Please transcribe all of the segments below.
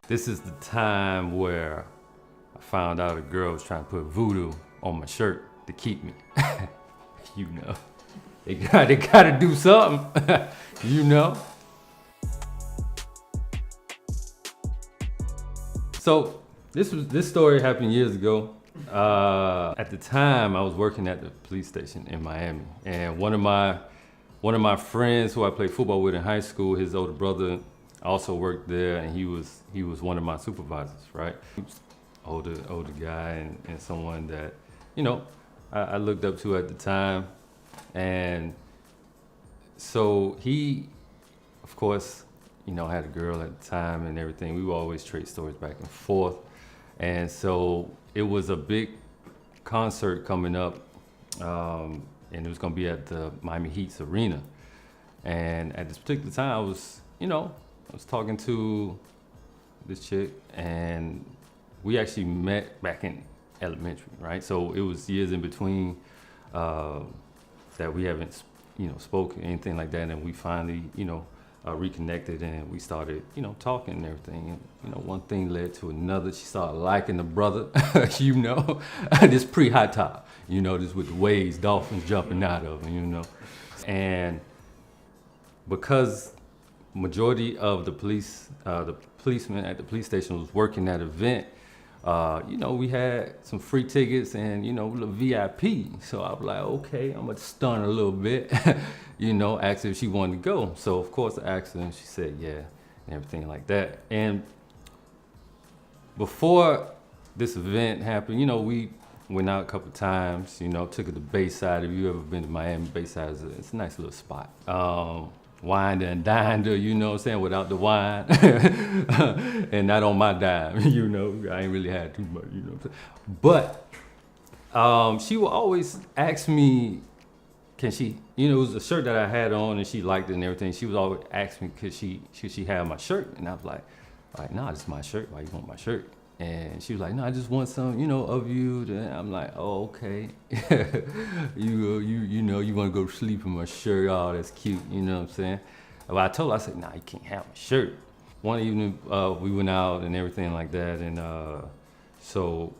This is the time where I found out a girl was trying to put voodoo on my shirt to keep me. You know, they gotta do something. You know. So this story happened years ago. At the time, I was working at the police station in Miami, and one of my friends who I played football with in high school, his older brother also worked there, and he was one of my supervisors, right? He was older guy, and someone that I looked up to at the time, and so he, of course, had a girl at the time and everything. We would always trade stories back and forth, and so it was a big concert coming up, and it was gonna be at the Miami Heat's arena. And at this particular time, I was talking to this chick, and we actually met back in elementary, right? So it was years in between that we haven't, spoken anything like that, and we finally, reconnected, and we started, talking and everything. And one thing led to another. She started liking the brother, this pre-high top, this with the waves, dolphins jumping out of him, and because majority of the policemen at the police station was working that event. We had some free tickets and, a VIP. So I was like, okay, I'm gonna stun her a little bit, asked her if she wanted to go. So of course I asked her and she said yeah, and everything like that. And before this event happened, we went out a couple of times, took her to Bayside. If you ever been to Miami, Bayside it's a nice little spot. Wined and dined her, what I'm saying, without the wine. And not on my dime, I ain't really had too much, But she would always ask me, can she, it was a shirt that I had on and she liked it and everything. She was always asking me, should she have my shirt? And I was like, nah, this is my shirt. Why you want my shirt? And she was like, no, I just want some, of you. And I'm like, oh, okay. you want to go to sleep in my shirt. Oh, that's cute. You know what I'm saying? But I told her, I said, nah, you can't have my shirt. One evening, we went out and everything like that. And so,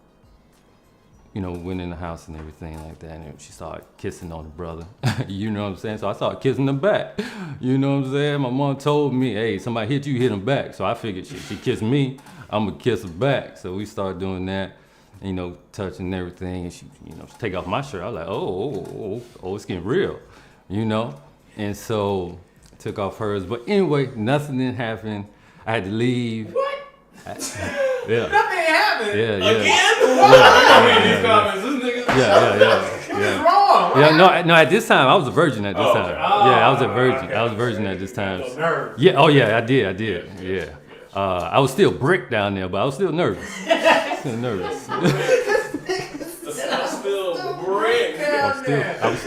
went in the house and everything like that. And she started kissing on the brother. You know what I'm saying? So I started kissing him back. You know what I'm saying? My mom told me, hey, somebody hit you, hit him back. So I figured she kissed me, I'm gonna kiss her back. So we started doing that, touching and everything. And she, take off my shirt. I was like, oh, it's getting real, And so I took off hers. But anyway, nothing didn't happen. I had to leave. What? Yeah. Nothing happened. Yeah. What's wrong? Yeah, no. At this time, I was a virgin. At this time, I was a virgin. Okay. I was a virgin at this time. Nerve. Yeah. Oh yeah, I did. Yeah. I was still brick down there, but I was still nervous. Still nervous. Still brick. I was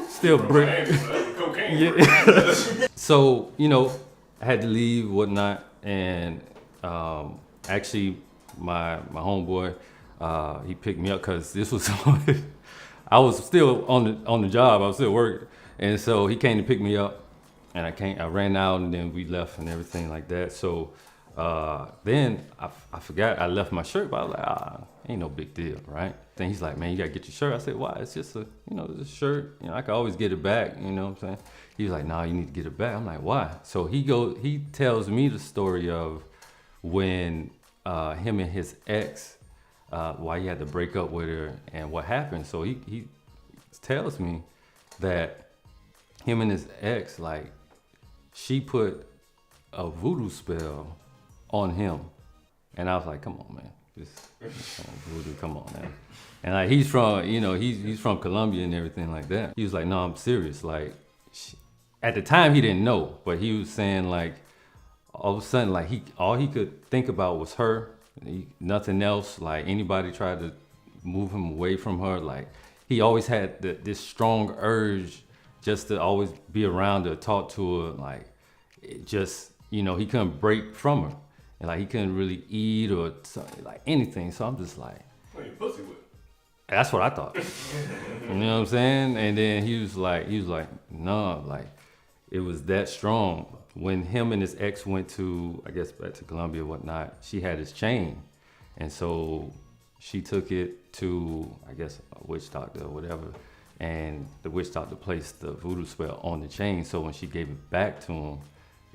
still brick. Cocaine. Yeah. So I had to leave, whatnot, and actually my homeboy, he picked me up because this was I was still on the job. I was still working, and so he came to pick me up, and I ran out, and then we left and everything like that. So then I forgot I left my shirt, but I was like, ain't no big deal, right? Then he's like, man, you gotta get your shirt. I said, why? It's just it's a shirt. I can always get it back. You know what I'm saying? He was like, nah, you need to get it back. I'm like, why? So he tells me the story of when him and his ex, why he had to break up with her and what happened. So he tells me that him and his ex, like, she put a voodoo spell on him. And I was like, come on, man. Voodoo, come on, man. And like, he's from, he's from Colombia and everything like that. He was like, no, I'm serious. Like, at the time he didn't know, but he was saying, like, all of a sudden, like, all he could think about was her. Nothing else. Like, anybody tried to move him away from her. Like, he always had this strong urge just to always be around her, talk to her. Like, it just, he couldn't break from her. And like, he couldn't really eat or like anything. So I'm just like, What you pussy with? that's what I thought. You know what I'm saying? And then he was like, no, like, it was that strong. When him and his ex went to, I guess, back to Colombia or whatnot, she had his chain. And so she took it to, I guess, a witch doctor or whatever. And the witch doctor placed the voodoo spell on the chain. So when she gave it back to him,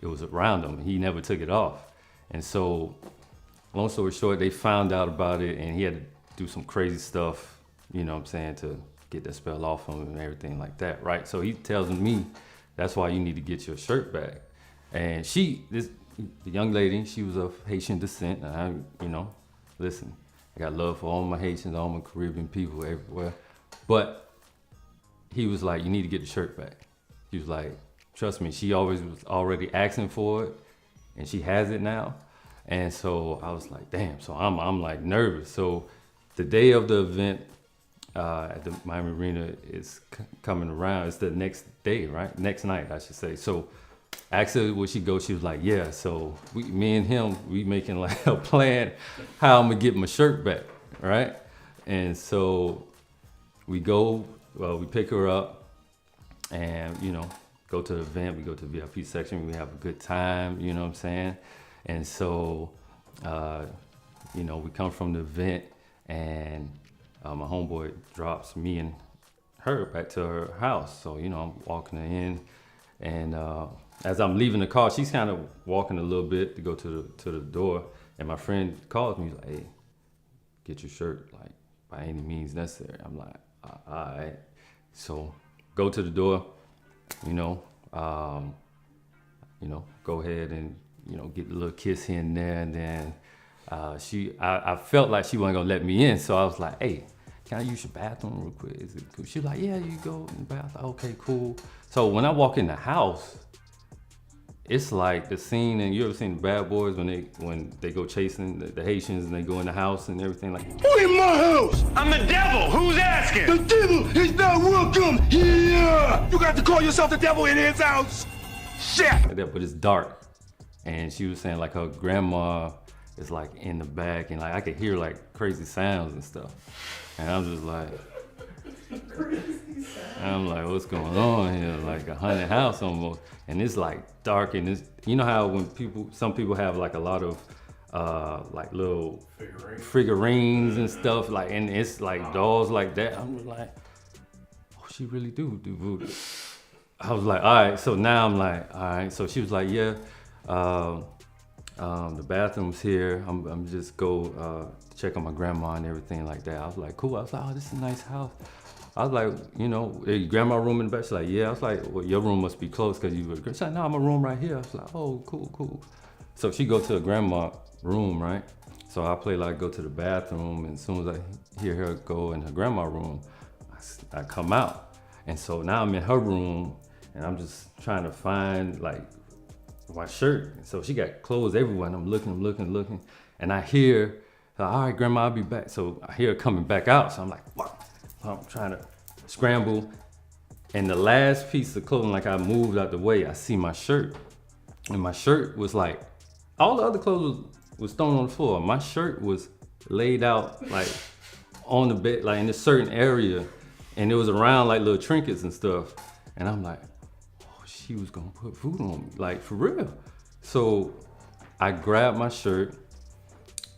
it was around him. He never took it off. And so, long story short, they found out about it and he had to do some crazy stuff, you know what I'm saying, to get that spell off him and everything like that, right? So he tells me, that's why you need to get your shirt back. And the young lady, she was of Haitian descent. And I, you know, listen, I got love for all my Haitians, all my Caribbean people everywhere. But he was like, you need to get the shirt back. He was like, trust me, she always was already asking for it and she has it now. And so I was like, damn, so I'm like nervous. So the day of the event at the Miami Arena is coming around. It's the next day, right? Next night, I should say. So I asked her, would she go? She was like, yeah. So me and him, we making like a plan how I'm gonna get my shirt back, right? And so we go, we pick her up and, you know, go to the event. We go to the VIP section. We have a good time, you know what I'm saying? And so, you know, we come from the event and my homeboy drops me and her back to her house. So, you know, I'm walking her in and as I'm leaving the car, she's kind of walking a little bit to go to the door. And my friend calls me, he's like, hey, get your shirt, like, by any means necessary. I'm like, all right. So go to the door, you know, go ahead and, you know, get a little kiss here and there. And then I felt like she wasn't gonna let me in. So I was like, hey, can I use your bathroom real quick? Is it cool? She was like, yeah, you go in the bathroom. Okay, cool. So when I walk in the house, it's like the scene, and you ever seen the Bad Boys when they go chasing the Haitians and they go in the house and everything like. Who in my house? I'm the devil. Who's asking? The devil is not welcome here. You got to call yourself the devil in his house. Shit. Like that, but it's dark, and she was saying like her grandma is like in the back, and like I could hear like crazy sounds and stuff, and I'm just like. I'm like, what's going on here? Like a haunted house almost. And it's like dark and it's, you know how when some people have like a lot of like little figurines and stuff, like, and it's like dolls like that. I'm just like, oh, she really do voodoo. I was like, all right. So now I'm like, all right. So she was like, yeah, the bathroom's here. I'm just go check on my grandma and everything like that. I was like, cool. I was like, oh, this is a nice house. I was like, you know, hey, grandma room in the back? She's like, yeah. I was like, well, your room must be closed because you were. She's like, no, my room right here. I was like, oh, cool. So she go to her grandma room, right? So I play like go to the bathroom, and as soon as I hear her go in her grandma room, I come out. And so now I'm in her room, and I'm just trying to find like my shirt. So she got clothes everywhere, and I'm looking, and I hear, all right, grandma, I'll be back. So I hear her coming back out. So I'm like, fuck. I'm trying to scramble, and the last piece of clothing, like I moved out the way, I see my shirt, and my shirt was like, all the other clothes was thrown on the floor. My shirt was laid out like on the bed, like in a certain area, and it was around like little trinkets and stuff. And I'm like, oh, she was gonna put voodoo on me, like for real. So I grabbed my shirt,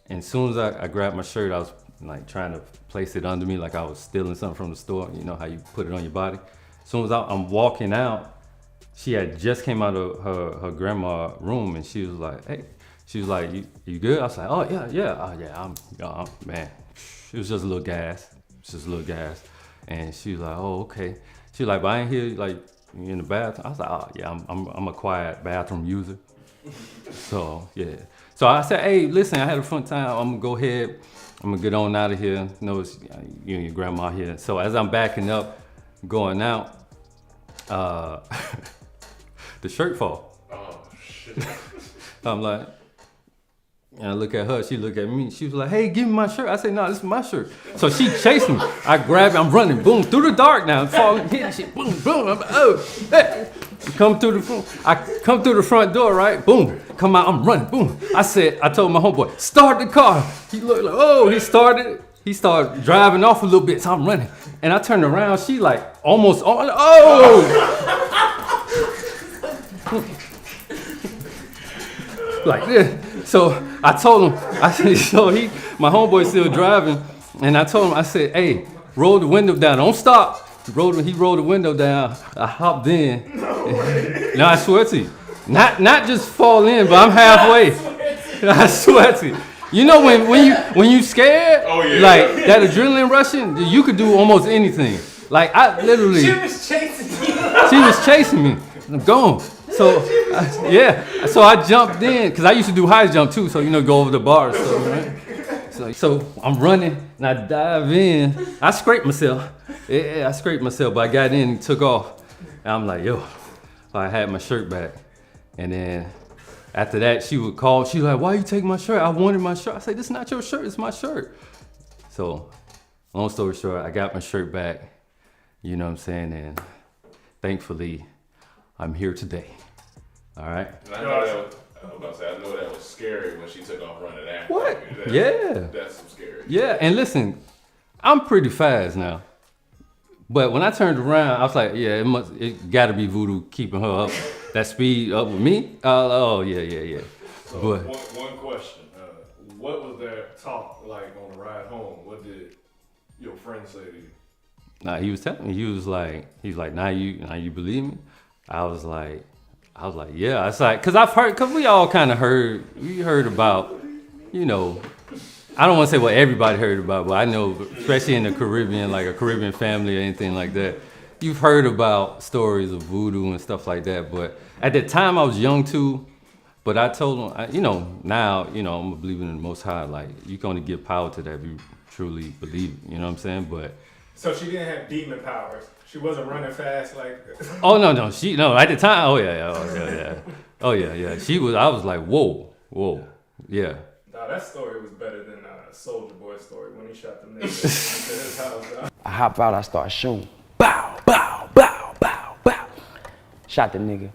and as soon as I grabbed my shirt, I was like trying to place it under me like I was stealing something from the store. You know how you put it on your body. As soon as I'm walking out, she had just came out of her grandma room, and she was like, hey, she was like, you good? I was like, oh yeah, I'm man. It was just a little gas. And she was like, oh, okay. She was like, but I ain't here like in the bathroom. I was like, oh yeah, I'm a quiet bathroom user. So yeah. So I said, hey, listen, I had a fun time. I'm gonna go ahead. I'm gonna get on out of here. No, it's you and your grandma here. So as I'm backing up, going out, the shirt fall. Oh shit. I'm like, and I look at her, she look at me, she was like, hey, give me my shirt. I said, no, this is my shirt. So she chased me. I grab it, I'm running, boom, through the dark now, falling, hitting shit, boom, boom. I'm like, oh, hey. I come through the front door, right? Boom, come out, I'm running, boom. I told my homeboy, start the car. He looked like, oh, he started driving off a little bit, so I'm running. And I turned around, she like almost on, oh! Like this. So I told him, I said, so my homeboy still driving, and I told him, I said, hey, roll the window down, don't stop. He rolled the window down. I hopped in. No, I swear to you, not just fall in, but I'm halfway. I swear to you. You know when you scared, Oh, yeah. like that adrenaline rushing, you could do almost anything. Like I literally, She was chasing you. she was chasing me. I'm gone. So so I jumped in because I used to do high jump too. So go over the bars. So I'm running and I dive in. I scraped myself. Yeah, I scraped myself, but I got in and took off. And I'm like, yo, I had my shirt back. And then after that, she would call. She was like, why you take my shirt? I wanted my shirt. I said, this is not your shirt. It's my shirt. So long story short, I got my shirt back. You know what I'm saying? And thankfully, I'm here today. All right? And I know that was scary when she took off running after. What? You. Yeah. That's some scary. Yeah, and listen, I'm pretty fast now. But when I turned around, I was like, yeah, it gotta be Voodoo keeping her up, that speed up with me. Oh, yeah. So But one question. What was that talk like on the ride home? What did your friend say to you? nah, he was telling me, he was like, now you believe me? I was like, yeah. It's like, cause we all kind of heard about, I don't want to say what everybody heard about, but I know, especially in the Caribbean, like a Caribbean family or anything like that, you've heard about stories of voodoo and stuff like that. But at the time, I was young too. But I told him, now, I'm believing in the Most High. Like, you can only give power to that if you truly believe it. You know what I'm saying? But So she didn't have demon powers. She wasn't running fast like. oh no, at the time, oh yeah. I was like, whoa, yeah. Nah, that story was better than Soldier Boy story when he shot them niggas into his house. I hop out, I start shooting. Bow, bow, bow, bow, bow. Shot the nigga.